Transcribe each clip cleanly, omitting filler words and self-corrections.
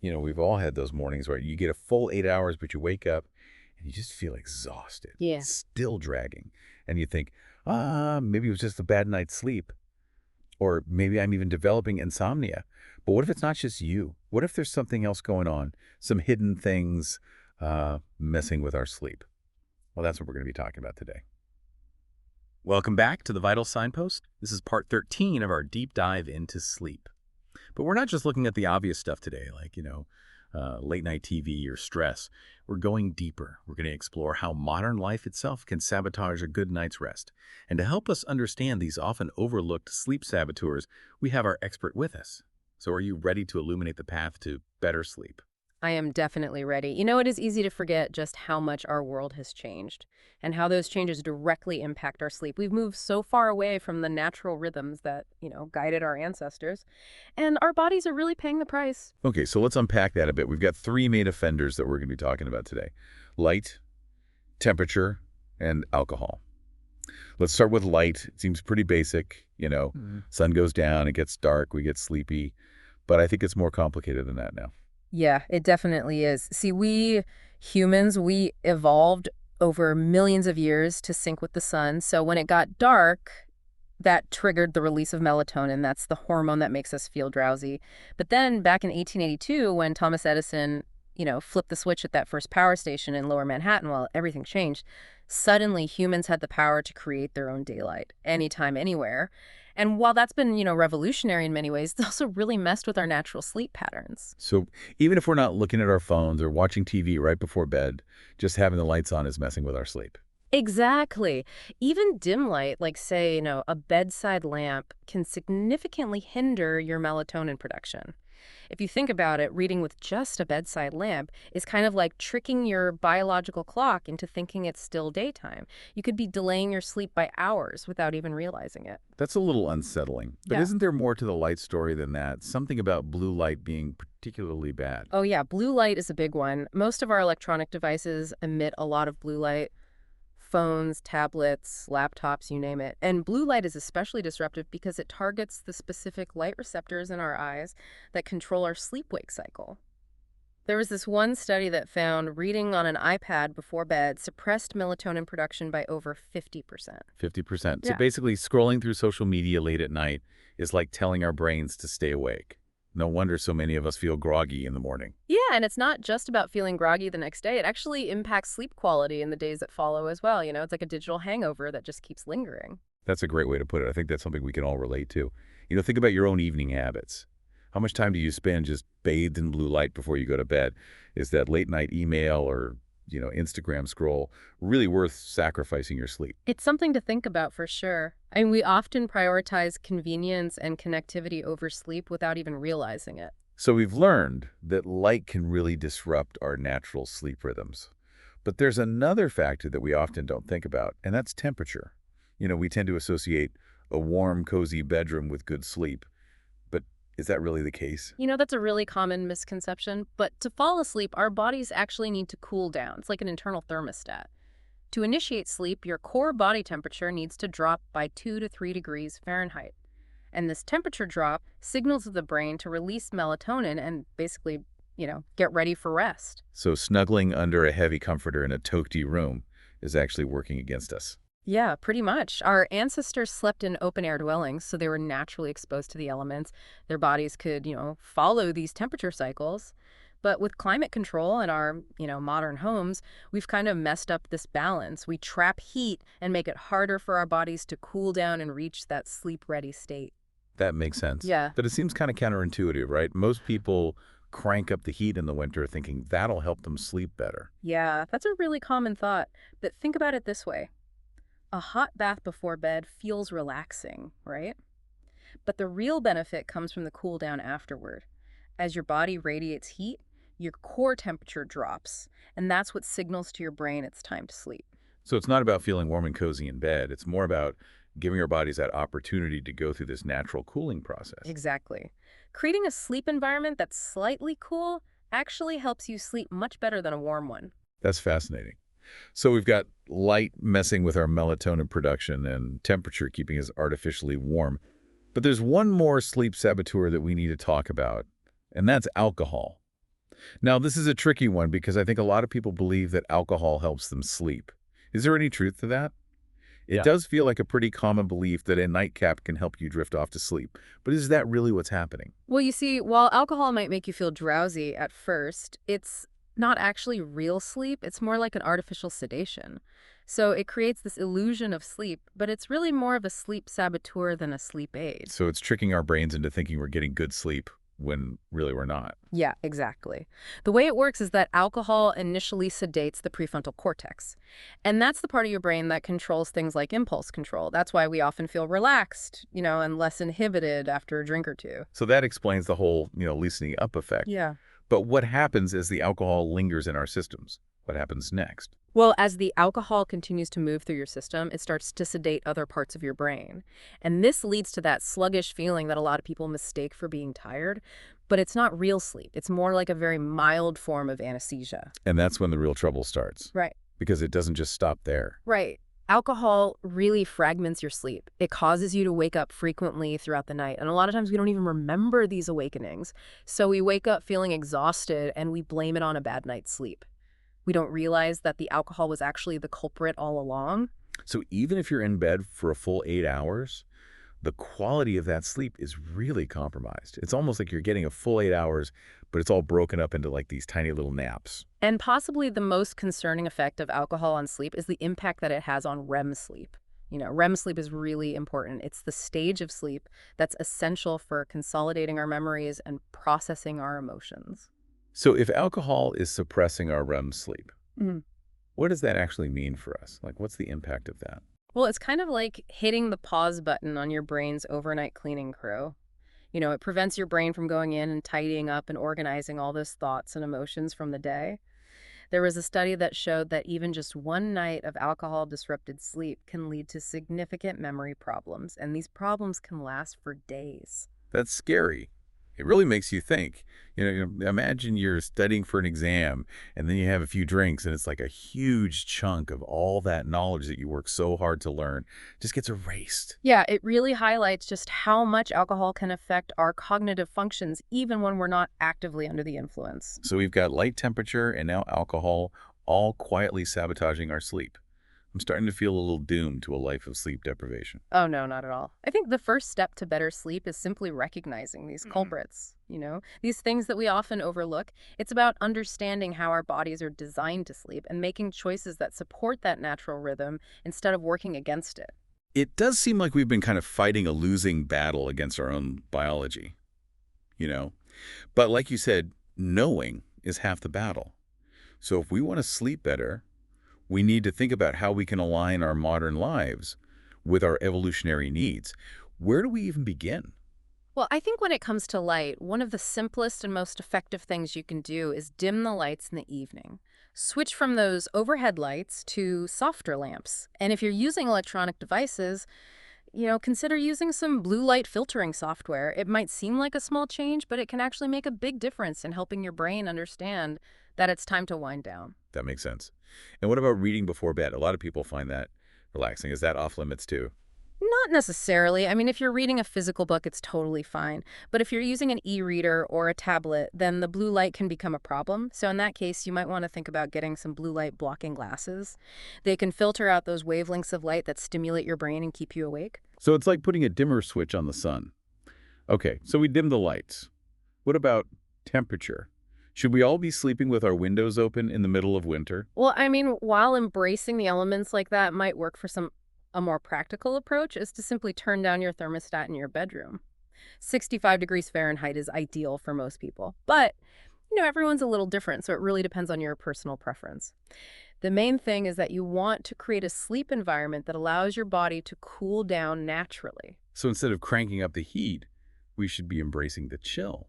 We've all had those mornings where you get a full 8 hours, but you wake up and you just feel exhausted, Yeah. still dragging. And you think, maybe it was just a bad night's sleep. Or maybe I'm even developing insomnia. But what if it's not just you? What if there's something else going on? Some hidden things messing with our sleep? Well, that's what we're going to be talking about today. Welcome back to the Vital Signpost. This is part 13 of our deep dive into sleep. But we're not just looking at the obvious stuff today, like, late night TV or stress. We're going deeper. We're going to explore how modern life itself can sabotage a good night's rest. And to help us understand these often overlooked sleep saboteurs, we have our expert with us. So are you ready to illuminate the path to better sleep? I am definitely ready. It is easy to forget just how much our world has changed and how those changes directly impact our sleep. We've moved so far away from the natural rhythms that, guided our ancestors, and our bodies are really paying the price. Okay, so let's unpack that a bit. We've got three main offenders that we're going to be talking about today: light, temperature, and alcohol. Let's start with light. It seems pretty basic. Sun goes down, it gets dark, we get sleepy. But I think it's more complicated than that now. Yeah, it definitely is. See, we humans, we evolved over millions of years to sync with the sun. So when it got dark, that triggered the release of melatonin. That's the hormone that makes us feel drowsy. But then back in 1882, when Thomas Edison, flipped the switch at that first power station in Lower Manhattan, while everything changed, suddenly humans had the power to create their own daylight anytime, anywhere. And while that's been, revolutionary in many ways, it's also really messed with our natural sleep patterns. So even if we're not looking at our phones or watching TV right before bed, just having the lights on is messing with our sleep. Exactly. Even dim light, like say, a bedside lamp, can significantly hinder your melatonin production. If you think about it, reading with just a bedside lamp is kind of like tricking your biological clock into thinking it's still daytime. You could be delaying your sleep by hours without even realizing it. That's a little unsettling. But Yeah. isn't there more to the light story than that? Something about blue light being particularly bad. Oh yeah, blue light is a big one. Most of our electronic devices emit a lot of blue light. Phones, tablets, laptops, you name it. And blue light is especially disruptive because it targets the specific light receptors in our eyes that control our sleep-wake cycle. There was this one study that found reading on an iPad before bed suppressed melatonin production by over 50%. 50%. So Yeah. basically, scrolling through social media late at night is like telling our brains to stay awake. No wonder so many of us feel groggy in the morning. Yeah, and it's not just about feeling groggy the next day. It actually impacts sleep quality in the days that follow as well. It's like a digital hangover that just keeps lingering. That's a great way to put it. I think that's something we can all relate to. Think about your own evening habits. How much time do you spend just bathed in blue light before you go to bed? Is that late night email or, Instagram scroll really worth sacrificing your sleep? It's something to think about for sure. I mean, we often prioritize convenience and connectivity over sleep without even realizing it. So we've learned that light can really disrupt our natural sleep rhythms. But there's another factor that we often don't think about, and that's temperature. We tend to associate a warm, cozy bedroom with good sleep. But is that really the case? That's a really common misconception, but to fall asleep, our bodies actually need to cool down. It's like an internal thermostat. To initiate sleep, your core body temperature needs to drop by 2 to 3 degrees Fahrenheit. And this temperature drop signals to the brain to release melatonin and basically, get ready for rest. So snuggling under a heavy comforter in a toasty room is actually working against us. Yeah, pretty much. Our ancestors slept in open-air dwellings, so they were naturally exposed to the elements. Their bodies could, follow these temperature cycles. But with climate control in our, modern homes, we've kind of messed up this balance. We trap heat and make it harder for our bodies to cool down and reach that sleep-ready state. That makes sense. Yeah. But it seems kind of counterintuitive, right? Most people crank up the heat in the winter thinking that'll help them sleep better. Yeah, that's a really common thought. But think about it this way. A hot bath before bed feels relaxing, right? But the real benefit comes from the cool down afterward. As your body radiates heat, your core temperature drops, and that's what signals to your brain it's time to sleep. So it's not about feeling warm and cozy in bed. It's more about giving our bodies that opportunity to go through this natural cooling process. Exactly. Creating a sleep environment that's slightly cool actually helps you sleep much better than a warm one. That's fascinating. So we've got light messing with our melatonin production and temperature keeping us artificially warm. But there's one more sleep saboteur that we need to talk about, and that's alcohol. Now, this is a tricky one because I think a lot of people believe that alcohol helps them sleep. Is there any truth to that? It Yeah. does feel like a pretty common belief that a nightcap can help you drift off to sleep. But is that really what's happening? Well, you see, while alcohol might make you feel drowsy at first, it's not actually real sleep. It's more like an artificial sedation. So it creates this illusion of sleep, but it's really more of a sleep saboteur than a sleep aid. So it's tricking our brains into thinking we're getting good sleep when really we're not. Yeah, exactly. The way it works is that alcohol initially sedates the prefrontal cortex. And that's the part of your brain that controls things like impulse control. That's why we often feel relaxed, and less inhibited after a drink or two. So that explains the whole, loosening up effect. Yeah. But what happens as the alcohol lingers in our systems? What happens next? Well, as the alcohol continues to move through your system, it starts to sedate other parts of your brain. And this leads to that sluggish feeling that a lot of people mistake for being tired. But it's not real sleep. It's more like a very mild form of anesthesia. And that's when the real trouble starts. Right. Because it doesn't just stop there. Right. Alcohol really fragments your sleep. It causes you to wake up frequently throughout the night. And a lot of times we don't even remember these awakenings. So we wake up feeling exhausted and we blame it on a bad night's sleep. We don't realize that the alcohol was actually the culprit all along. So even if you're in bed for a full 8 hours, the quality of that sleep is really compromised. It's almost like you're getting a full 8 hours, but it's all broken up into like these tiny little naps. And possibly the most concerning effect of alcohol on sleep is the impact that it has on REM sleep. REM sleep is really important. It's the stage of sleep that's essential for consolidating our memories and processing our emotions. So if alcohol is suppressing our REM sleep, Mhm. what does that actually mean for us? Like, what's the impact of that? Well, it's kind of like hitting the pause button on your brain's overnight cleaning crew. It prevents your brain from going in and tidying up and organizing all those thoughts and emotions from the day. There was a study that showed that even just one night of alcohol-disrupted sleep can lead to significant memory problems, and these problems can last for days. That's scary. It really makes you think. Imagine you're studying for an exam and then you have a few drinks and it's like a huge chunk of all that knowledge that you worked so hard to learn just gets erased. Yeah, it really highlights just how much alcohol can affect our cognitive functions even when we're not actively under the influence. So we've got light temperature and now alcohol all quietly sabotaging our sleep. I'm starting to feel a little doomed to a life of sleep deprivation. Oh, no, not at all. I think the first step to better sleep is simply recognizing these culprits, these things that we often overlook. It's about understanding how our bodies are designed to sleep and making choices that support that natural rhythm instead of working against it. It does seem like we've been kind of fighting a losing battle against our own biology, you know? But like you said, knowing is half the battle. So if we want to sleep better, we need to think about how we can align our modern lives with our evolutionary needs. Where do we even begin? Well, I think when it comes to light, one of the simplest and most effective things you can do is dim the lights in the evening. Switch from those overhead lights to softer lamps. And if you're using electronic devices, consider using some blue light filtering software. It might seem like a small change, but it can actually make a big difference in helping your brain understand that it's time to wind down. That makes sense. And what about reading before bed? A lot of people find that relaxing. Is that off limits too? Not necessarily. I mean, if you're reading a physical book, it's totally fine. But if you're using an e-reader or a tablet, then the blue light can become a problem. So in that case, you might want to think about getting some blue light blocking glasses. They can filter out those wavelengths of light that stimulate your brain and keep you awake. So it's like putting a dimmer switch on the sun. Okay, so we dim the lights. What about temperature? Should we all be sleeping with our windows open in the middle of winter? Well, I mean, while embracing the elements like that might work for a more practical approach is to simply turn down your thermostat in your bedroom. 65 degrees Fahrenheit is ideal for most people. But, everyone's a little different, so it really depends on your personal preference. The main thing is that you want to create a sleep environment that allows your body to cool down naturally. So instead of cranking up the heat, we should be embracing the chill.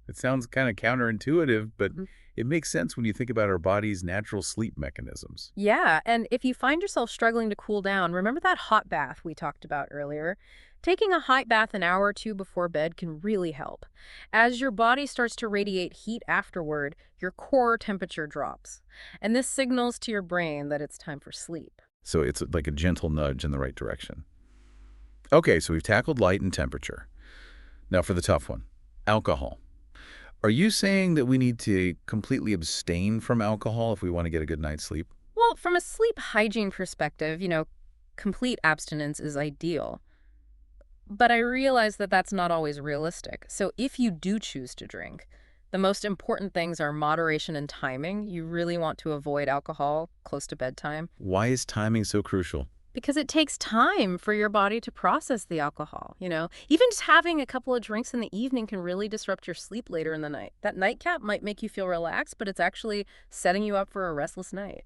It sounds kind of counterintuitive, but it makes sense when you think about our body's natural sleep mechanisms. Yeah, and if you find yourself struggling to cool down, remember that hot bath we talked about earlier? Taking a hot bath an hour or two before bed can really help. As your body starts to radiate heat afterward, your core temperature drops. And this signals to your brain that it's time for sleep. So it's like a gentle nudge in the right direction. Okay, so we've tackled light and temperature. Now for the tough one, alcohol. Are you saying that we need to completely abstain from alcohol if we want to get a good night's sleep? Well, from a sleep hygiene perspective, complete abstinence is ideal. But I realize that that's not always realistic. So if you do choose to drink, the most important things are moderation and timing. You really want to avoid alcohol close to bedtime Why is timing so crucial? because it takes time for your body to process the alcohol. Even just having a couple of drinks in the evening can really disrupt your sleep later in the night. That nightcap might make you feel relaxed, but it's actually setting you up for a restless night.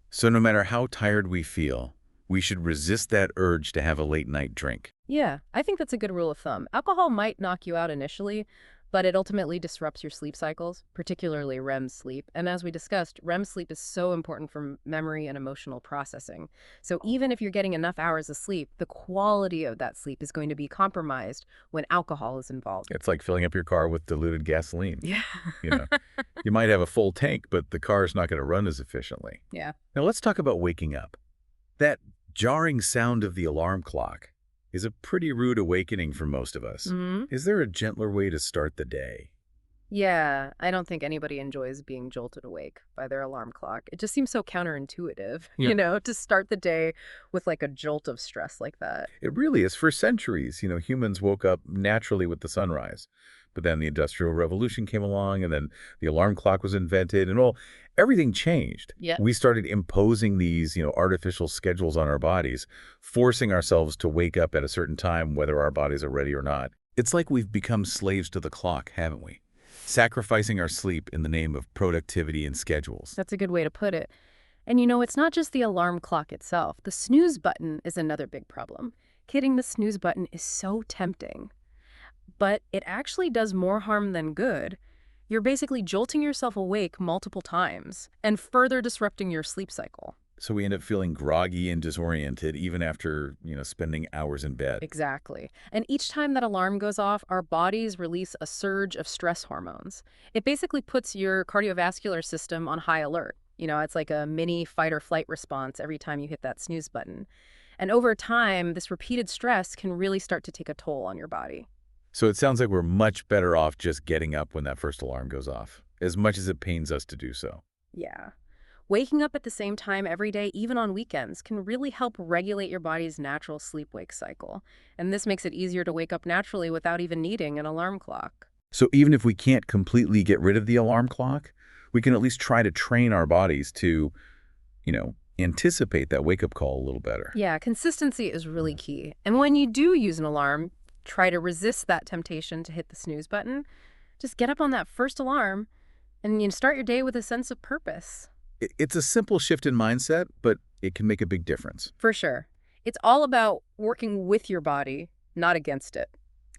So no matter how tired we feel, we should resist that urge to have a late night drink. Yeah, I think that's a good rule of thumb. Alcohol might knock you out initially, but it ultimately disrupts your sleep cycles, particularly REM sleep. And as we discussed, REM sleep is so important for memory and emotional processing. So even if you're getting enough hours of sleep, the quality of that sleep is going to be compromised when alcohol is involved. It's like filling up your car with diluted gasoline. Yeah. You know, you might have a full tank, but the car's not going to run as efficiently. Yeah. Now let's talk about waking up. That jarring sound of the alarm clock is a pretty rude awakening for most of us. hmm Is there a gentler way to start the day? Yeah, I don't think anybody enjoys being jolted awake by their alarm clock. It just seems so counterintuitive, to start the day with like a jolt of stress like that. It really is. For centuries, humans woke up naturally with the sunrise. But then the Industrial Revolution came along, and then the alarm clock was invented, and everything changed. Yeah. We started imposing these, artificial schedules on our bodies, forcing ourselves to wake up at a certain time, whether our bodies are ready or not. It's like we've become slaves to the clock, haven't we? Sacrificing our sleep in the name of productivity and schedules. That's a good way to put it. And it's not just the alarm clock itself. The snooze button is another big problem. Hitting the snooze button is so tempting, but it actually does more harm than good. You're basically jolting yourself awake multiple times and further disrupting your sleep cycle. So we end up feeling groggy and disoriented even after, spending hours in bed. Exactly. And each time that alarm goes off, our bodies release a surge of stress hormones. It basically puts your cardiovascular system on high alert. It's like a mini fight or flight response every time you hit that snooze button. And over time, this repeated stress can really start to take a toll on your body. So it sounds like we're much better off just getting up when that first alarm goes off, as much as it pains us to do so. Yeah. Waking up at the same time every day, even on weekends, can really help regulate your body's natural sleep-wake cycle. And this makes it easier to wake up naturally without even needing an alarm clock. So even if we can't completely get rid of the alarm clock, we can at least try to train our bodies to, anticipate that wake-up call a little better. Yeah, consistency is really key. And when you do use an alarm, try to resist that temptation to hit the snooze button. Just get up on that first alarm and start your day with a sense of purpose. It's a simple shift in mindset, but it can make a big difference. For sure. It's all about working with your body, not against it.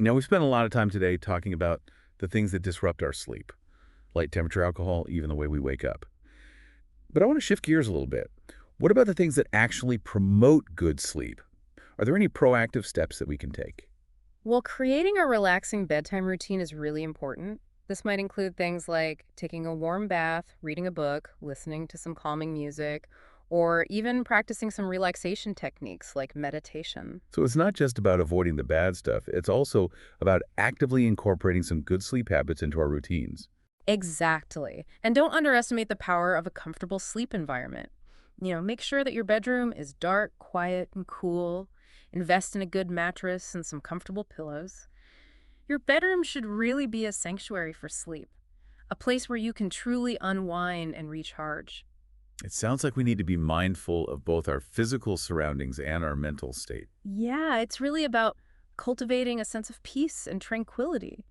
Now, we've spent a lot of time today talking about the things that disrupt our sleep. Light temperature alcohol, even the way we wake up. But I want to shift gears a little bit. What about the things that actually promote good sleep? Are there any proactive steps that we can take? Well, creating a relaxing bedtime routine is really important. This might include things like taking a warm bath, reading a book, listening to some calming music, or even practicing some relaxation techniques like meditation. So it's not just about avoiding the bad stuff. It's also about actively incorporating some good sleep habits into our routines. Exactly. And don't underestimate the power of a comfortable sleep environment. Make sure that your bedroom is dark, quiet, and cool. Invest in a good mattress and some comfortable pillows. Your bedroom should really be a sanctuary for sleep, a place where you can truly unwind and recharge. It sounds like we need to be mindful of both our physical surroundings and our mental state. Yeah, it's really about cultivating a sense of peace and tranquility.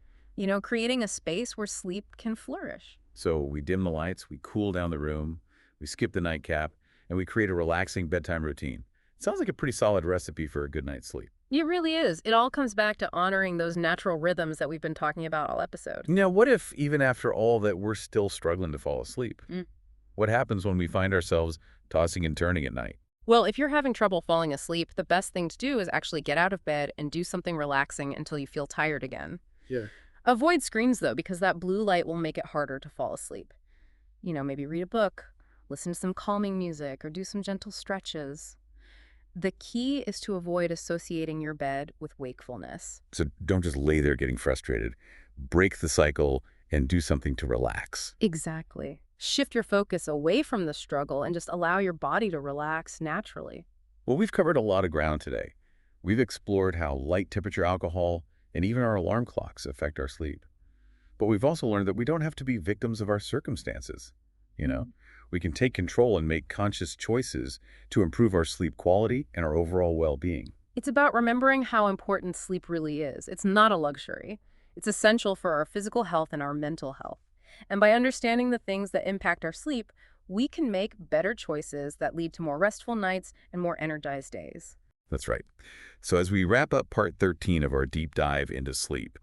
Creating a space where sleep can flourish. So we dim the lights, we cool down the room, we skip the nightcap, and we create a relaxing bedtime routine. It sounds like a pretty solid recipe for a good night's sleep. It really is. It all comes back to honoring those natural rhythms that we've been talking about all episode. Now, what if even after all that we're still struggling to fall asleep? What happens when we find ourselves tossing and turning at night? Well, if you're having trouble falling asleep, the best thing to do is actually get out of bed and do something relaxing until you feel tired again. Yeah. Avoid screens, though, because that blue light will make it harder to fall asleep. Maybe read a book, listen to some calming music, or do some gentle stretches. The key is to avoid associating your bed with wakefulness. So don't just lay there getting frustrated. Break the cycle and do something to relax. Exactly. Shift your focus away from the struggle and just allow your body to relax naturally. Well, we've covered a lot of ground today. We've explored how light temperature alcohol and even our alarm clocks affect our sleep. But we've also learned that we don't have to be victims of our circumstances. You know, we can take control and make conscious choices to improve our sleep quality and our overall well-being. It's about remembering how important sleep really is. It's not a luxury. It's essential for our physical health and our mental health. And by understanding the things that impact our sleep, we can make better choices that lead to more restful nights and more energized days. That's right. So as we wrap up part 13 of our deep dive into sleep,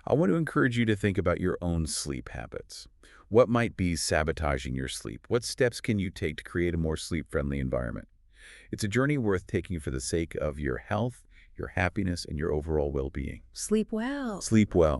I want to encourage you to think about your own sleep habits. What might be sabotaging your sleep? What steps can you take to create a more sleep-friendly environment? It's a journey worth taking for the sake of your health, your happiness, and your overall well-being. Sleep well. Sleep well.